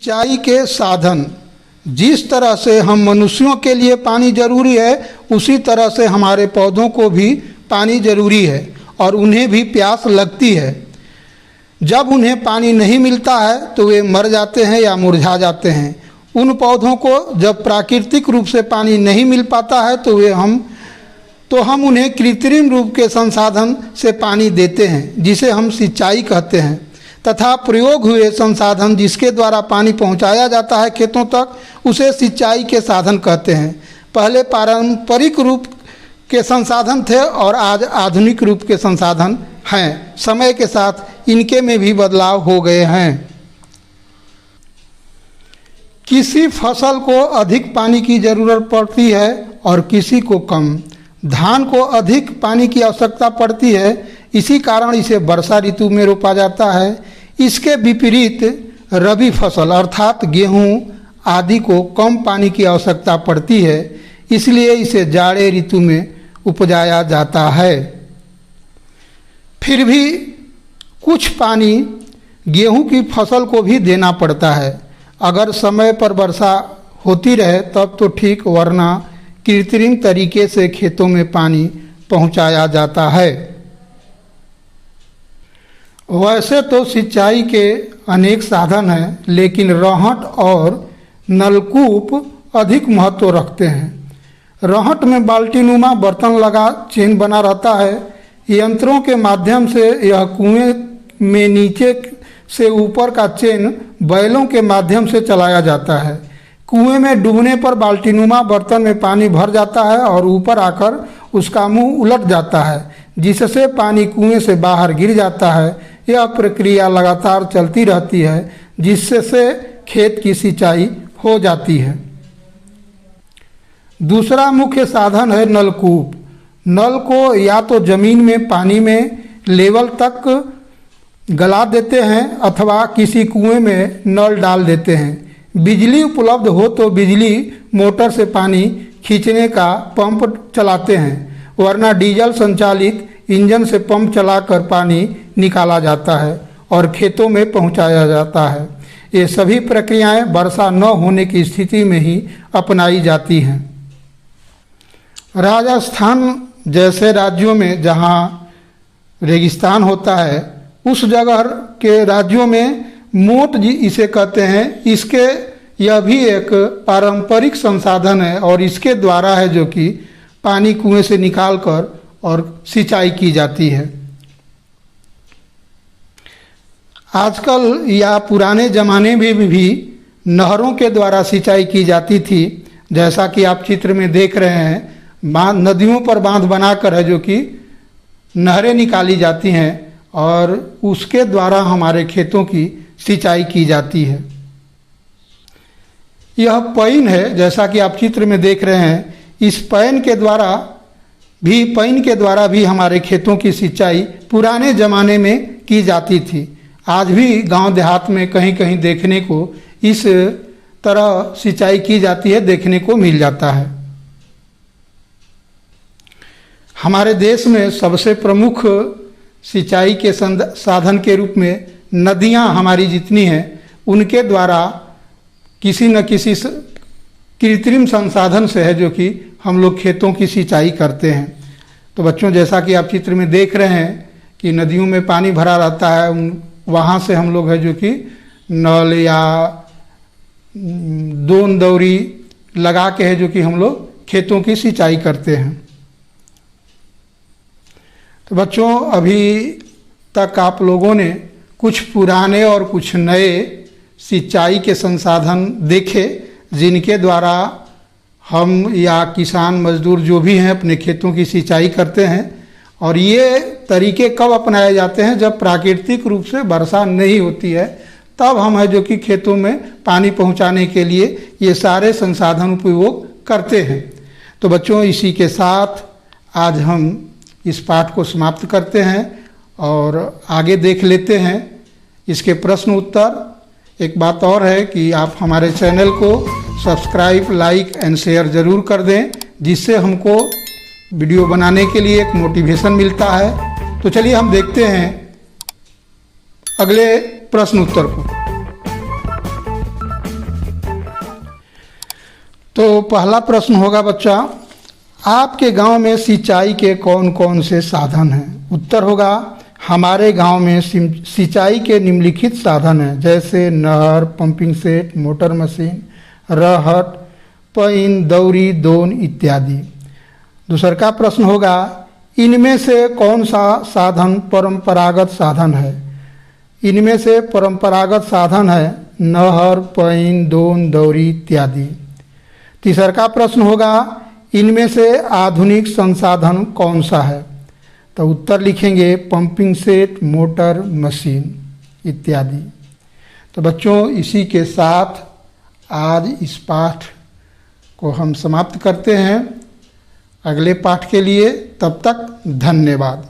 सिंचाई के साधन, जिस तरह से हम मनुष्यों के लिए पानी जरूरी है उसी तरह से हमारे पौधों को भी पानी जरूरी है और उन्हें भी प्यास लगती है। जब उन्हें पानी नहीं मिलता है तो वे मर जाते हैं या मुरझा जाते हैं। उन पौधों को जब प्राकृतिक रूप से पानी नहीं मिल पाता है तो हम उन्हें कृत्रिम रूप के संसाधन से पानी देते हैं, जिसे हम सिंचाई कहते हैं, तथा प्रयोग हुए संसाधन जिसके द्वारा पानी पहुंचाया जाता है खेतों तक, उसे सिंचाई के साधन कहते हैं। पहले पारंपरिक रूप के संसाधन थे और आज आधुनिक रूप के संसाधन हैं। समय के साथ इनके में भी बदलाव हो गए हैं। किसी फसल को अधिक पानी की ज़रूरत पड़ती है और किसी को कम। धान को अधिक पानी की आवश्यकता पड़ती है, इसी कारण इसे वर्षा ऋतु में रोपा जाता है। इसके विपरीत रबी फसल अर्थात गेहूँ आदि को कम पानी की आवश्यकता पड़ती है, इसलिए इसे जाड़े ऋतु में उपजाया जाता है। फिर भी कुछ पानी गेहूं की फसल को भी देना पड़ता है। अगर समय पर वर्षा होती रहे तब तो ठीक, वरना कृत्रिम तरीके से खेतों में पानी पहुंचाया जाता है। वैसे तो सिंचाई के अनेक साधन हैं, लेकिन रहट और नलकूप अधिक महत्व रखते हैं। रहट में बाल्टीनुमा बर्तन लगा चेन बना रहता है। यंत्रों के माध्यम से यह कुएं में नीचे से ऊपर का चेन बैलों के माध्यम से चलाया जाता है। कुएं में डूबने पर बाल्टीनुमा बर्तन में पानी भर जाता है और ऊपर आकर उसका मुंह उलट जाता है, जिससे पानी कुएं से बाहर गिर जाता है। यह प्रक्रिया लगातार चलती रहती है, जिससे खेत की सिंचाई हो जाती है। दूसरा मुख्य साधन है नलकूप। नल को या तो जमीन में पानी में लेवल तक गला देते हैं अथवा किसी कुएं में नल डाल देते हैं। बिजली उपलब्ध हो तो बिजली मोटर से पानी खींचने का पंप चलाते हैं, वरना डीजल संचालित इंजन से पंप चलाकर पानी निकाला जाता है और खेतों में पहुंचाया जाता है। ये सभी प्रक्रियाएं वर्षा न होने की स्थिति में ही अपनाई जाती हैं। राजस्थान जैसे राज्यों में जहाँ रेगिस्तान होता है, उस जगह के राज्यों में मोट जी इसे कहते हैं। यह भी एक पारंपरिक संसाधन है और इसके द्वारा है जो कि पानी कुएं से निकालकर और सिंचाई की जाती है। आजकल या पुराने ज़माने में भी नहरों के द्वारा सिंचाई की जाती थी, जैसा कि आप चित्र में देख रहे हैं। नदियों पर बांध बनाकर है जो कि नहरें निकाली जाती हैं और उसके द्वारा हमारे खेतों की सिंचाई की जाती है। यह पैन है, जैसा कि आप चित्र में देख रहे हैं। इस पैन के द्वारा भी हमारे खेतों की सिंचाई पुराने ज़माने में की जाती थी। आज भी गांव देहात में कहीं कहीं देखने को इस तरह सिंचाई की जाती है, देखने को मिल जाता है। हमारे देश में सबसे प्रमुख सिंचाई के साधन के रूप में नदियां हमारी जितनी हैं, उनके द्वारा किसी न किसी कृत्रिम संसाधन से है जो कि हम लोग खेतों की सिंचाई करते हैं। तो बच्चों, जैसा कि आप चित्र में देख रहे हैं कि नदियों में पानी भरा रहता है, वहाँ से हम लोग है जो कि नल या दोन दौरी लगा के है जो कि हम लोग खेतों की सिंचाई करते हैं। तो बच्चों, अभी तक आप लोगों ने कुछ पुराने और कुछ नए सिंचाई के संसाधन देखे, जिनके द्वारा हम या किसान मजदूर जो भी हैं अपने खेतों की सिंचाई करते हैं। और ये तरीके कब अपनाए जाते हैं? जब प्राकृतिक रूप से वर्षा नहीं होती है, तब हम है जो कि खेतों में पानी पहुंचाने के लिए ये सारे संसाधन उपयोग करते हैं। तो बच्चों, इसी के साथ आज हम इस पाठ को समाप्त करते हैं और आगे देख लेते हैं इसके प्रश्न उत्तर। एक बात और है कि आप हमारे चैनल को सब्सक्राइब, लाइक एंड शेयर ज़रूर कर दें, जिससे हमको वीडियो बनाने के लिए एक मोटिवेशन मिलता है। तो चलिए हम देखते हैं अगले प्रश्न उत्तर को। तो पहला प्रश्न होगा बच्चा, आपके गांव में सिंचाई के कौन कौन से साधन हैं? उत्तर होगा, हमारे गांव में सिंचाई के निम्नलिखित साधन हैं, जैसे नहर, पंपिंग सेट, मोटर मशीन, रहट, पैन, दौरी, दोन इत्यादि। दूसरा का प्रश्न होगा, इनमें से कौन सा साधन परंपरागत साधन है? इनमें से परंपरागत साधन है नहर, पैन, दोन, दौरी इत्यादि। तीसरा का प्रश्न होगा, इनमें से आधुनिक संसाधन कौन सा है? तो उत्तर लिखेंगे पंपिंग सेट, मोटर, मशीन इत्यादि। तो बच्चों, इसी के साथ आज इस पाठ को हम समाप्त करते हैं। अगले पाठ के लिए तब तक धन्यवाद।